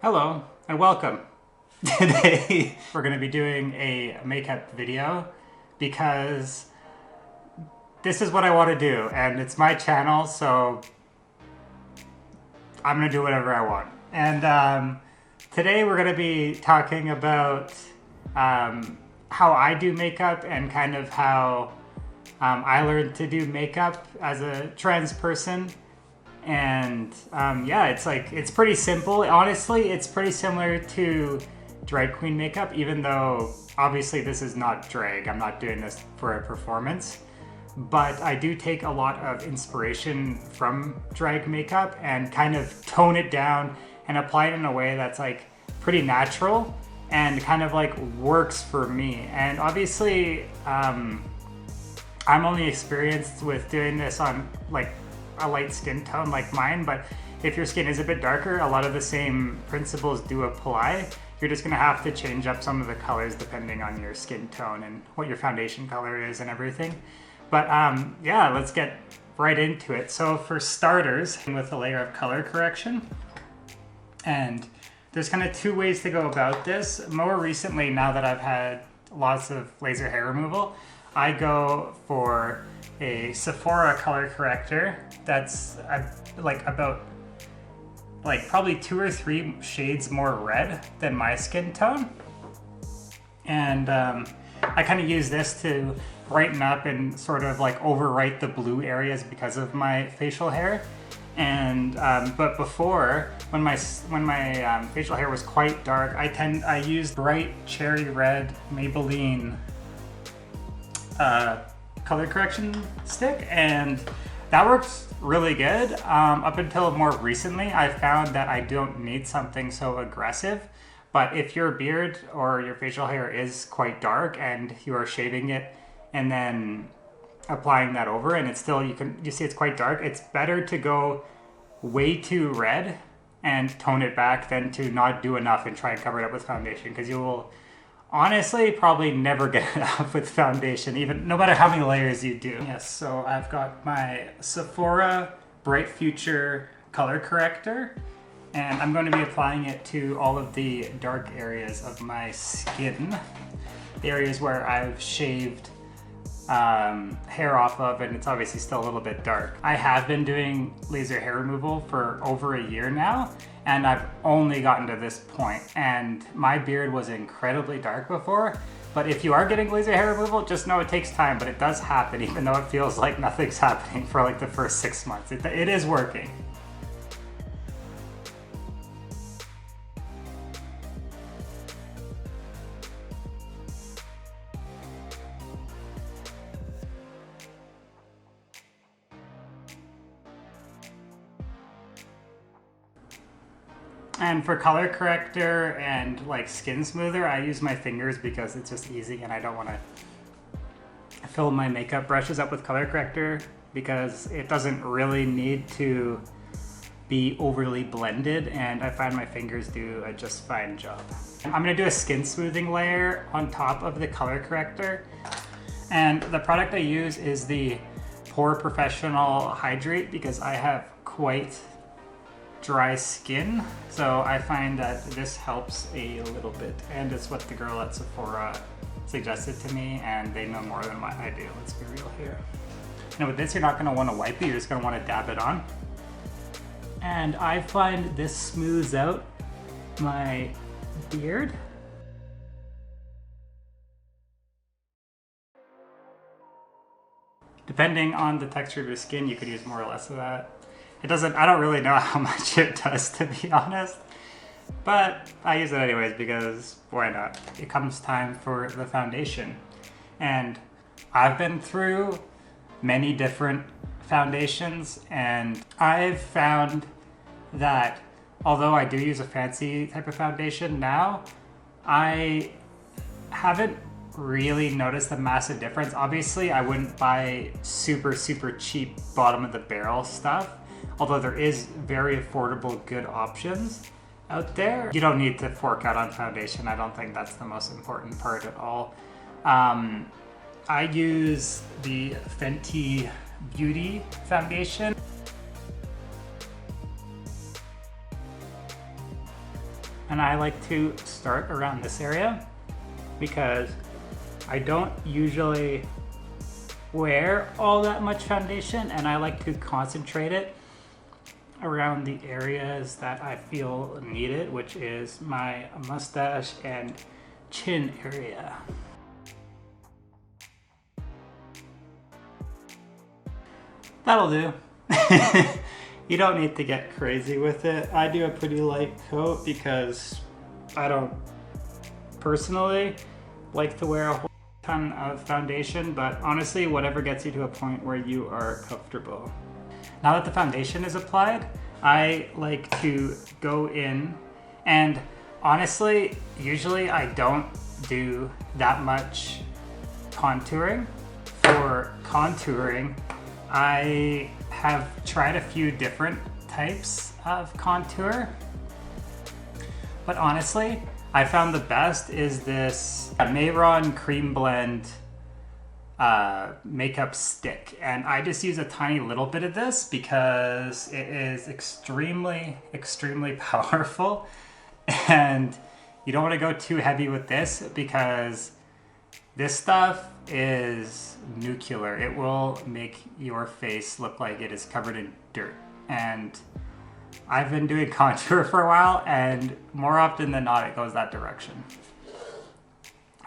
Hello and welcome. Today we're going to be doing a makeup video because this is what I want to do and it's my channel, so I'm going to do whatever I want. And today we're going to be talking about how I do makeup and kind of how I learned to do makeup as a trans person. And yeah, it's pretty simple. Honestly, it's pretty similar to drag queen makeup, even though obviously this is not drag. I'm not doing this for a performance, but I do take a lot of inspiration from drag makeup and kind of tone it down and apply it in a way that's like pretty natural and kind of like works for me. And obviously, I'm only experienced with doing this on like a light skin tone like mine, but if your skin is a bit darker, a lot of the same principles do apply. You're just gonna have to change up some of the colors depending on your skin tone and what your foundation color is and everything. But yeah, let's get right into it. So for starters, with a layer of color correction, and there's kind of two ways to go about this. More recently, now that I've had lots of laser hair removal, I go for a Sephora color corrector that's probably 2 or 3 shades more red than my skin tone. And I kind of use this to brighten up and sort of like overwrite the blue areas because of my facial hair. And but before, when my facial hair was quite dark, I used bright cherry red Maybelline color correction stick, and that works really good. Up until more recently, I found that I don't need something so aggressive. But if your beard or your facial hair is quite dark and you are shaving it and then applying that over and it's still, you see it's quite dark, it's better to go way too red and tone it back than to not do enough and try and cover it up with foundation, because you will honestly probably never get it off with foundation, even no matter how many layers you do. Yes, so I've got my Sephora Bright Future color corrector, and I'm going to be applying it to all of the dark areas of my skin, the areas where I've shaved hair off of, and it's obviously still a little bit dark. I have been doing laser hair removal for over a year now, and I've only gotten to this point, and my beard was incredibly dark before. But if you are getting laser hair removal, just know it takes time, but it does happen, even though it feels like nothing's happening for like the first 6 months. It is working. And for color corrector and like skin smoother, I use my fingers because it's just easy and I don't want to fill my makeup brushes up with color corrector because it doesn't really need to be overly blended, and I find my fingers do a just fine job. I'm going to do a skin smoothing layer on top of the color corrector, and the product I use is the Pore Professional Hydrate because I have quite dry skin, so I find that this helps a little bit, and it's what the girl at Sephora suggested to me, and they know more than what I do. Let's be real here. Now with this, you're not going to want to wipe it, you're just going to want to dab it on, and I find this smooths out my beard. Depending on the texture of your skin, you could use more or less of that. I don't really know how much it does, to be honest, but I use it anyways because why not? It comes time for the foundation. And I've been through many different foundations, and I've found that although I do use a fancy type of foundation now, I haven't really noticed a massive difference. Obviously, I wouldn't buy super cheap bottom of the barrel stuff, although there is very affordable good options out there. You don't need to fork out on foundation. I don't think that's the most important part at all. I use the Fenty Beauty foundation. And I like to start around this area because I don't usually wear all that much foundation, and I like to concentrate it around the areas that I feel need it, which is my mustache and chin area. That'll do. You don't need to get crazy with it. I do a pretty light coat because I don't personally like to wear a whole ton of foundation, but honestly, whatever gets you to a point where you are comfortable. Now that the foundation is applied, I like to go in, and honestly, usually I don't do that much contouring. For contouring, I have tried a few different types of contour, but honestly, I found the best is this Mayron Cream Blend makeup stick, and I just use a tiny little bit of this because it is extremely powerful, and you don't want to go too heavy with this because this stuff is nuclear. It will make your face look like it is covered in dirt. And I've been doing contour for a while, and more often than not, it goes that direction.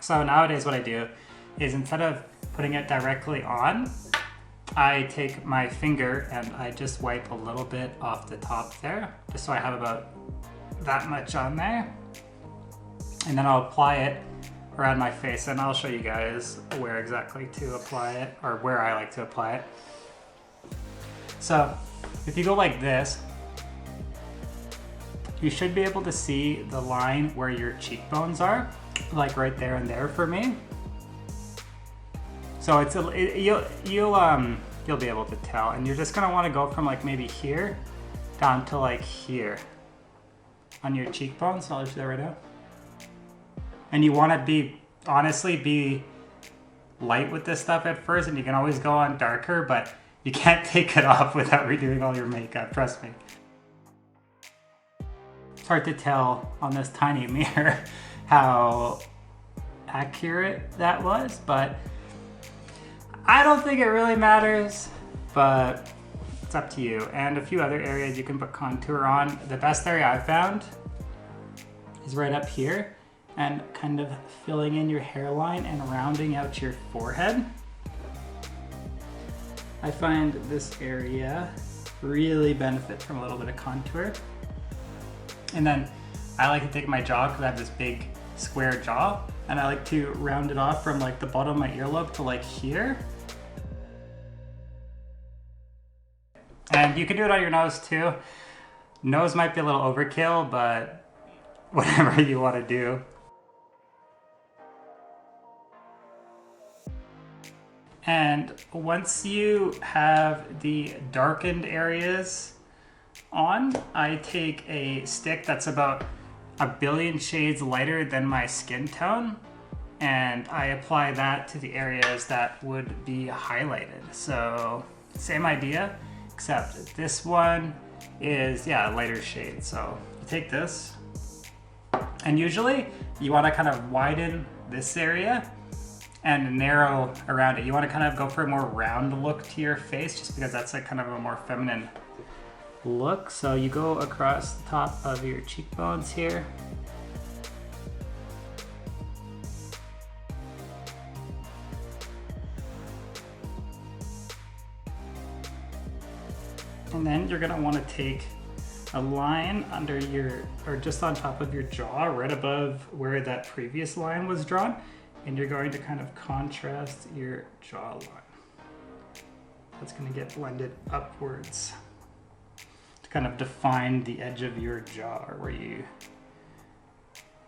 So nowadays what I do is, instead of putting it directly on, I take my finger and I just wipe a little bit off the top there, just so I have about that much on there. And then I'll apply it around my face, and I'll show you guys where exactly to apply it, or where I like to apply it. So if you go like this, you should be able to see the line where your cheekbones are, like right there and there for me. So you'll be able to tell, and you're just gonna want to go from like maybe here down to like here on your cheekbones. So I'll just do that right now. And you want to honestly be light with this stuff at first, and you can always go on darker, but you can't take it off without redoing all your makeup, trust me. It's hard to tell on this tiny mirror how accurate that was, but I don't think it really matters, but it's up to you. And a few other areas you can put contour on. The best area I've found is right up here, and kind of filling in your hairline and rounding out your forehead. I find this area really benefits from a little bit of contour. And then I like to take my jaw, because I have this big square jaw, and I like to round it off from like the bottom of my earlobe to like here. And you can do it on your nose too. Nose might be a little overkill, but whatever you want to do. And once you have the darkened areas on, I take a stick that's about a billion shades lighter than my skin tone, and I apply that to the areas that would be highlighted. So same idea, except this one is, yeah, a lighter shade. So you take this, and usually you want to kind of widen this area and narrow around it. You want to kind of go for a more round look to your face, just because that's like kind of a more feminine look. So you go across the top of your cheekbones here. And then you're gonna want to take a line under your, or just on top of your jaw, right above where that previous line was drawn. And you're going to kind of contrast your jawline. That's going to get blended upwards to kind of define the edge of your jaw, or where you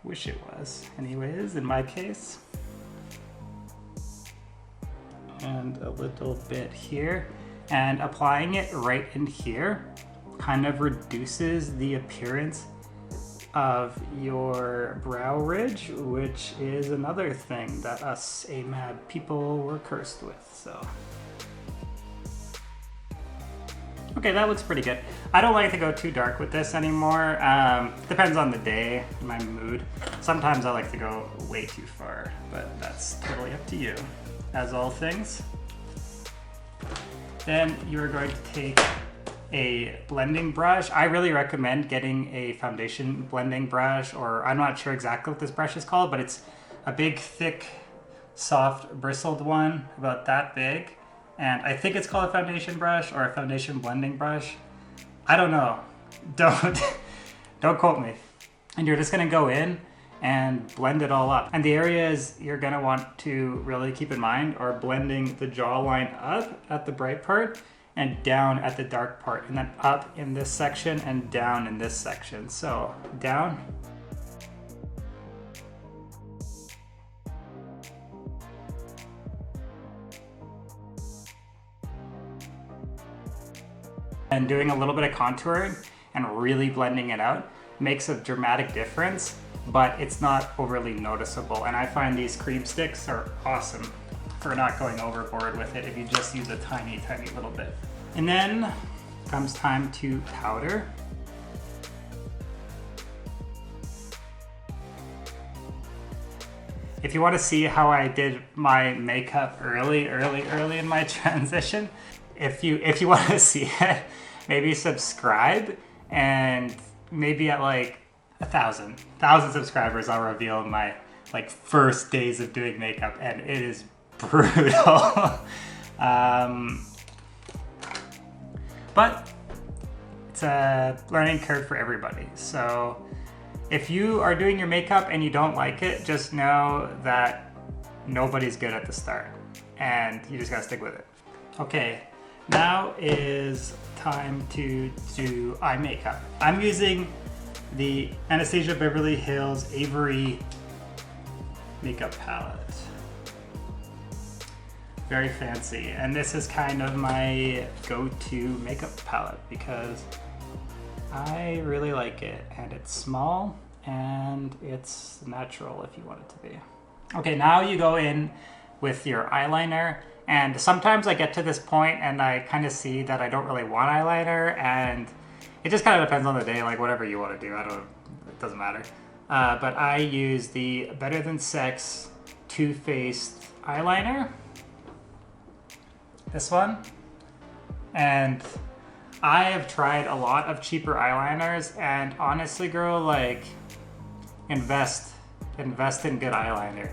wish it was. Anyways, in my case. And a little bit here. And applying it right in here kind of reduces the appearance of your brow ridge, which is another thing that us AMAB people were cursed with. So okay, that looks pretty good. I don't like to go too dark with this anymore. Depends on the day, my mood. Sometimes I like to go way too far, but that's totally up to you, as all things. Then you're going to take a blending brush. I really recommend getting a foundation blending brush, or I'm not sure exactly what this brush is called, but it's a big, thick, soft, bristled one, about that big. And I think it's called a foundation brush or a foundation blending brush. I don't know. Don't quote me. And you're just gonna go in and blend it all up. And the areas you're gonna want to really keep in mind are blending the jawline up at the bright part and down at the dark part, and then up in this section and down in this section. So down. And doing a little bit of contouring and really blending it out makes a dramatic difference, but it's not overly noticeable. And I find these cream sticks are awesome for not going overboard with it if you just use a tiny, tiny little bit. And then comes time to powder. If you want to see how I did my makeup early in my transition, if you want to see it, maybe subscribe, and maybe at like 1,000 subscribers, I'll reveal my like first days of doing makeup, and it is brutal. But it's a learning curve for everybody. So if you are doing your makeup and you don't like it, just know that nobody's good at the start, and you just gotta stick with it. Okay. Now is time to do eye makeup. I'm using the Anastasia Beverly Hills Avery makeup palette. Very fancy, and this is kind of my go-to makeup palette because I really like it, and it's small and it's natural if you want it to be. Okay, now you go in with your eyeliner. And sometimes I get to this point and I kind of see that I don't really want eyeliner, and it just kind of depends on the day, like whatever you want to do. It doesn't matter. But I use the Better Than Sex Too Faced eyeliner. This one. And I have tried a lot of cheaper eyeliners, and honestly, girl, like invest in good eyeliner.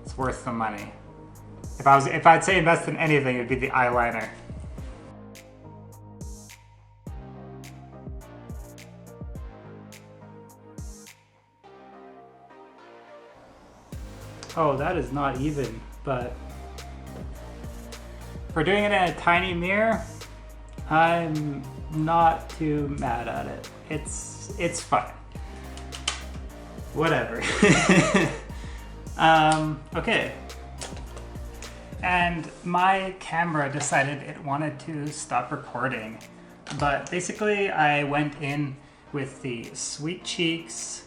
It's worth the money. If I'd say invest in anything, it'd be the eyeliner. Oh, that is not even, but for doing it in a tiny mirror, I'm not too mad at it. It's fine. Whatever. Okay. And my camera decided it wanted to stop recording. But basically I went in with the Sweet Cheeks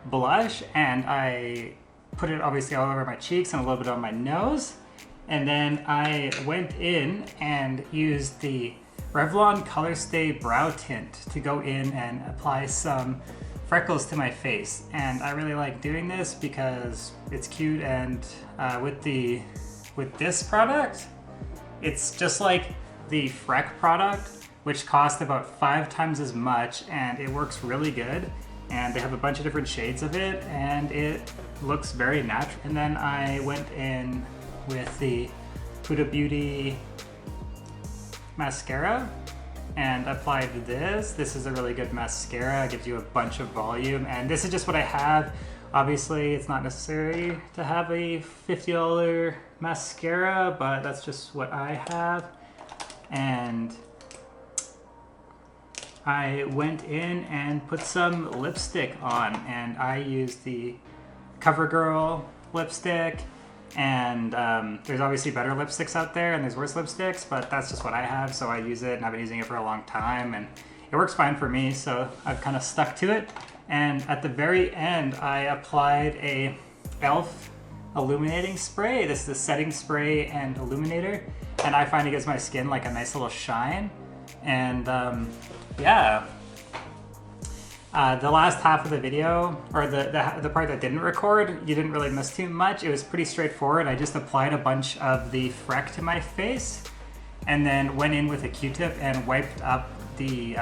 blush, and I put it obviously all over my cheeks and a little bit on my nose. And then I went in and used the Revlon Color Stay Brow Tint to go in and apply some freckles to my face. And I really like doing this because it's cute, and with this product, it's just like the Freck product, which cost about 5 times as much, and it works really good. And they have a bunch of different shades of it, and it looks very natural. And then I went in with the Huda Beauty mascara and applied this. This is a really good mascara. It gives you a bunch of volume, and this is just what I have. Obviously, it's not necessary to have a $50 mascara, but that's just what I have. And I went in and put some lipstick on, and I used the CoverGirl lipstick. And there's obviously better lipsticks out there, and there's worse lipsticks, but that's just what I have, so I use it, and I've been using it for a long time, and it works fine for me, so I've kind of stuck to it. And at the very end, I applied a e.l.f. illuminating spray. This is the setting spray and illuminator, and I find it gives my skin like a nice little shine. And yeah. The last half of the video, or the part that didn't record, you didn't really miss too much. It was pretty straightforward. I just applied a bunch of the Freck to my face and then went in with a Q-tip and wiped up the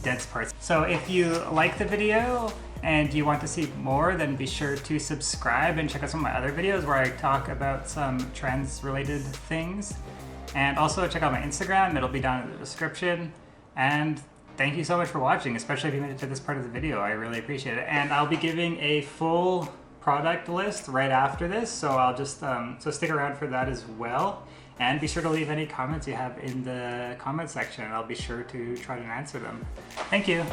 dense parts. So if you like the video and you want to see more, then be sure to subscribe and check out some of my other videos where I talk about some trans-related things. And also check out my Instagram, it'll be down in the description. And thank you so much for watching, especially if you made it to this part of the video. I really appreciate it. And I'll be giving a full product list right after this, so I'll just, so stick around for that as well. And be sure to leave any comments you have in the comment section, and I'll be sure to try to answer them. Thank you.